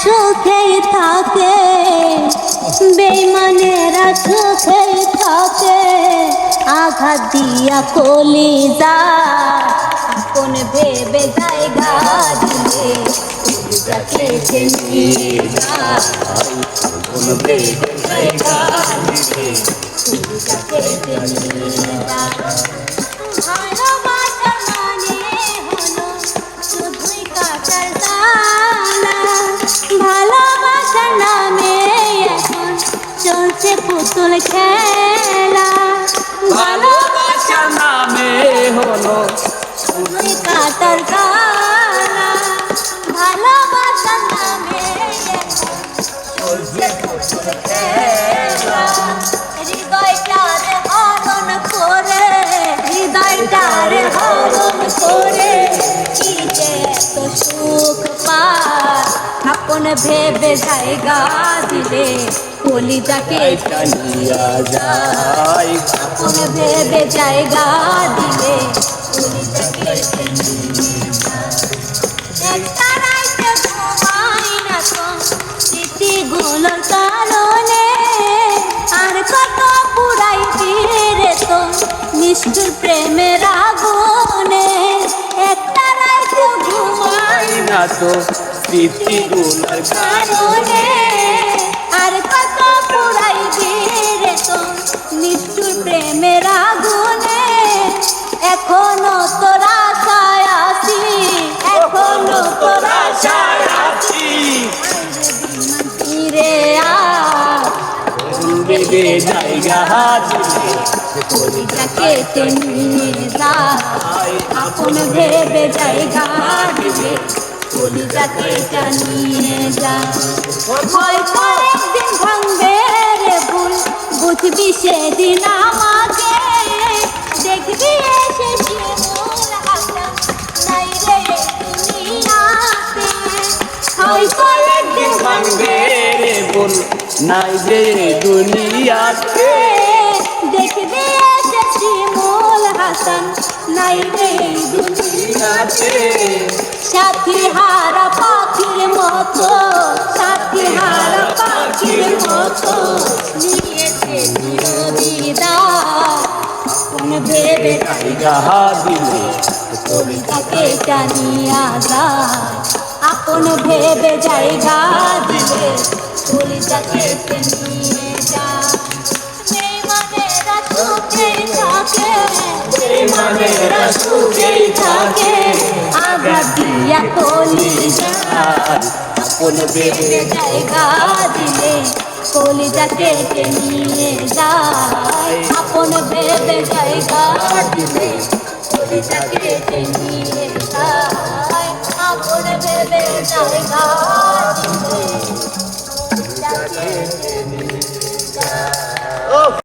সুখেই থাকে, বেঈমানেরা সুখেই থাকে, আঘাত দিয়া কলিজা আপন ভেবে জায়গা দিলে কলিজা কেটে নিয়ে যায়, আপন ভেবে জায়গা দিলে কলিজা কেটে নিয়ে যায়। ভালোবাসা মানে হলো শুধুই কাটার দানা, ভালোবাসার নামে এখন চলছে পুতুল খেলা, ভালোবাসার নামে হলো শুধুই কাটার দানা, ভালোবাসার নামে এখন চলছে পুতুল খেলা। হৃদয়টারে হরণ করে, হৃদয়টারে হরণ করে কি যে এত সুখ পায়, আপন ভেবে জায়গা দিলে কলিজাকে নিয়া যায়, আপন ভেবে জায়গা দিলে কলিজাকে নিয়ে যায়। একটা রাইতে ঘুমাই না তো স্মৃতিগুলোর কারণে, আর কত পুরাই ফিরে তো নিষ্ঠুর প্রেমের আগুনে। একটা রাইতে ঘুমাই না তো স্মৃতিগুলোর কারণে, আর কত পুরাই ফিরে তো নিষ্ঠুর প্রেমের আগুনে। এখনো তোরা আশায় আছি, এখনো তোরা আশায় আছি, ফিরে ভেবে জায়গা দিলে কলিজা কেটে নিয়ে যায়, আপন ভেবে জায়গা দিলে কলিজা কেটে নিয়ে যায়। হয়তো একদিন ভাঙবে রে ভুল, বুঝবি সেদিন আমাকে, দেখবি এসে শিমুল হাসান নাই রে দুনিয়াতে। হয়তো একদিন ভাঙবে রে বল নাই যে দুনিয়াতে, দেখবি এসে শিমুল হাসান নাই রে দুনিয়াতে। সাথী হারা পাখির মতো, সাথী হারা পাখির মতো নিয়েছে চিরদিদার, আপন ভেবে জায়গা দিলে কলিজাকে টানিয়া যায়, আপন ভেবে জায়গা দিলে কলিজাকে নিয়ে যায়। বেঈমানেরা সুখেই থাকে, বেঈমানেরা সুখেই থাকে, আঘাত দিয়া কলিজায় আপন ভেবে জায়গা দিলে কলিজা কেটে নিয়ে যায়, আপন ভেবে জায়গা দিলে কলিজা কেটে নিয়ে যায়, আপন ভেবে জায়গা দিলে কলিজা কেটে